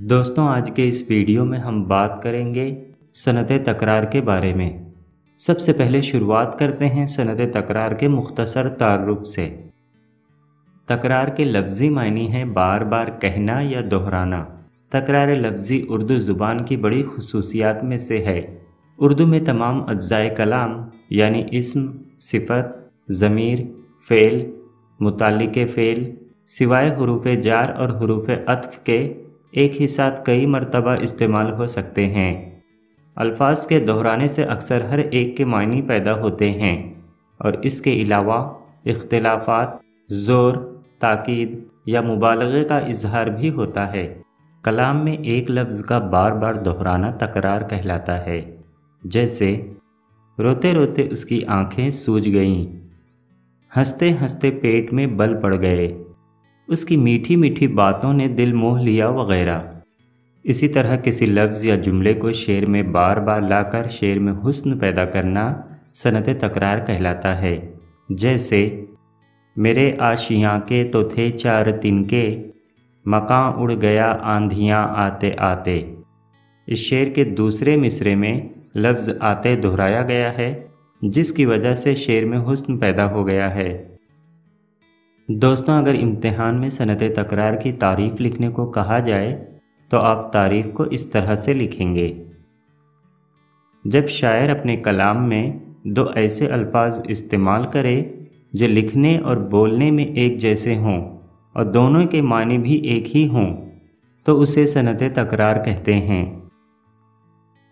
दोस्तों, आज के इस वीडियो में हम बात करेंगे सनअत तकरार के बारे में। सबसे पहले शुरुआत करते हैं सनअत तकरार के मुख्तसर तारुफ से। तकरार के लफ्ज़ी मायने हैं बार बार कहना या दोहराना। तकरार लफ्ज़ी उर्दू ज़ुबान की बड़ी खुसूसियात में से है। उर्दू में तमाम अज्जाए कलाम यानी इस्म, सिफ़त, ज़मीर, फ़ेल, मुताल्लिक़ फ़ेल सिवाय हुरूफ़ जार और हुरूफ़ अत्फ़ के एक ही साथ कई मरतबा इस्तेमाल हो सकते हैं। अल्फाज के दोहराने से अक्सर हर एक के मायने पैदा होते हैं और इसके अलावा इख्तिलाफ़ात, ज़ोर, ताकीद या मुबालगे का इजहार भी होता है। कलाम में एक लफ्ज़ का बार बार दोहराना तकरार कहलाता है। जैसे रोते रोते उसकी आँखें सूज गईं, हंसते हंसते पेट में बल पड़ गए, उसकी मीठी मीठी बातों ने दिल मोह लिया वगैरह। इसी तरह किसी लफ्ज़ या जुमले को शेर में बार बार लाकर शेर में हुस्न पैदा करना सनअत तकरार कहलाता है। जैसे मेरे आशियाँ के तो थे चार तिनके, मकां उड़ गया आंधियाँ आते आते। इस शेर के दूसरे मिसरे में लफ्ज़ आते दोहराया गया है, जिसकी वजह से शेर में हुस्न पैदा हो गया है। दोस्तों, अगर इम्तिहान में सनअत तकरार की तारीफ़ लिखने को कहा जाए तो आप तारीफ़ को इस तरह से लिखेंगे। जब शायर अपने कलाम में दो ऐसे अल्फाज इस्तेमाल करे जो लिखने और बोलने में एक जैसे हों और दोनों के मानी भी एक ही हों, तो उसे सनअत तकरार कहते हैं।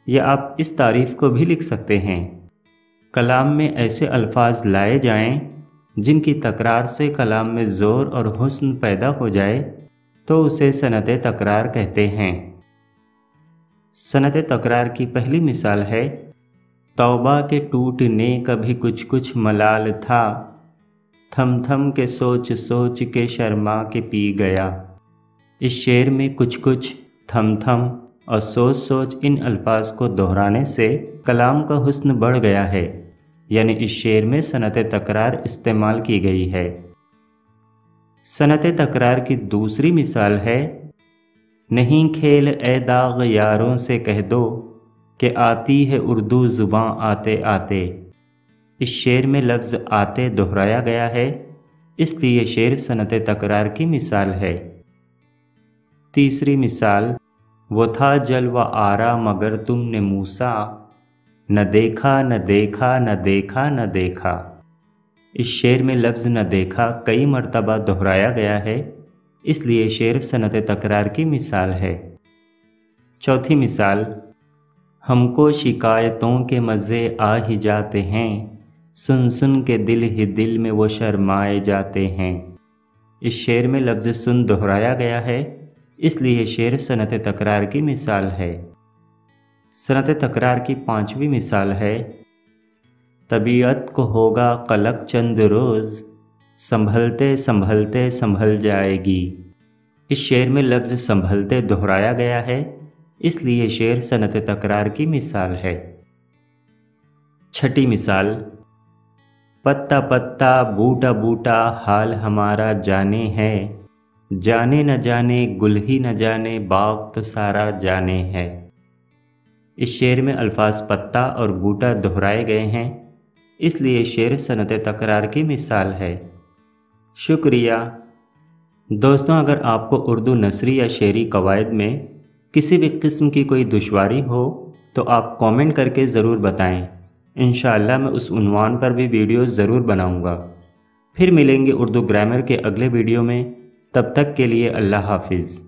या आप इस तारीफ़ को भी लिख सकते हैं, कलाम में ऐसे अल्फाज लाए जाएं जिनकी तकरार से कलाम में ज़ोर और हुस्न पैदा हो जाए, तो उसे सनअत तकरार कहते हैं। सनअत तकरार की पहली मिसाल है, तौबा के टूटने कभी कुछ कुछ मलाल था, थम थम के सोच सोच के शर्मा के पी गया। इस शेर में कुछ कुछ, थम थम और सोच सोच इन अल्फाज को दोहराने से कलाम का हुस्न बढ़ गया है, यानी इस शेर में सनअत तकरार इस्तेमाल की गई है। सनअत तकरार की दूसरी मिसाल है, नहीं खेल ए दाग यारों से कह दो कि आती है उर्दू ज़ुबां आते आते। इस शेर में लफ्ज़ आते दोहराया गया है, इसलिए शेर सनअत तकरार की मिसाल है। तीसरी मिसाल, वो था जलवा आरा मगर तुमने मूसा, न देखा न देखा न देखा न देखा। इस शेर में लफ्ज़ न देखा कई मरतबा दोहराया गया है, इसलिए शेर सनअत तकरार की मिसाल है। चौथी मिसाल, हमको शिकायतों के मज़े आ ही जाते हैं, सुन सुन के दिल ही दिल में वो शर्माए जाते हैं। इस शेर में लफ्ज़ सुन दोहराया गया है, इसलिए शेर सनअत तकरार की मिसाल है। सनअत तकरार की पांचवी मिसाल है, तबीयत को होगा कलक चंद रोज़, संभलते संभलते संभल जाएगी। इस शेर में लफ्ज़ संभलते दोहराया गया है, इसलिए शेर सनअत तकरार की मिसाल है। छठी मिसाल, पत्ता पत्ता बूटा बूटा हाल हमारा जाने है, जाने न जाने गुल ही न जाने बाग तो सारा जाने है। इस शेर में अल्फाज पत्ता और बूटा दोहराए गए हैं, इसलिए शेर सनअत तकरार की मिसाल है। शुक्रिया। दोस्तों, अगर आपको उर्दू नसरी या शेरी कवायद में किसी भी किस्म की कोई दुश्वारी हो तो आप कमेंट करके ज़रूर बताएं। इंशाअल्लाह मैं उस उन्वान पर भी वीडियो ज़रूर बनाऊंगा। फिर मिलेंगे उर्दू ग्रामर के अगले वीडियो में। तब तक के लिए अल्लाह हाफिज़।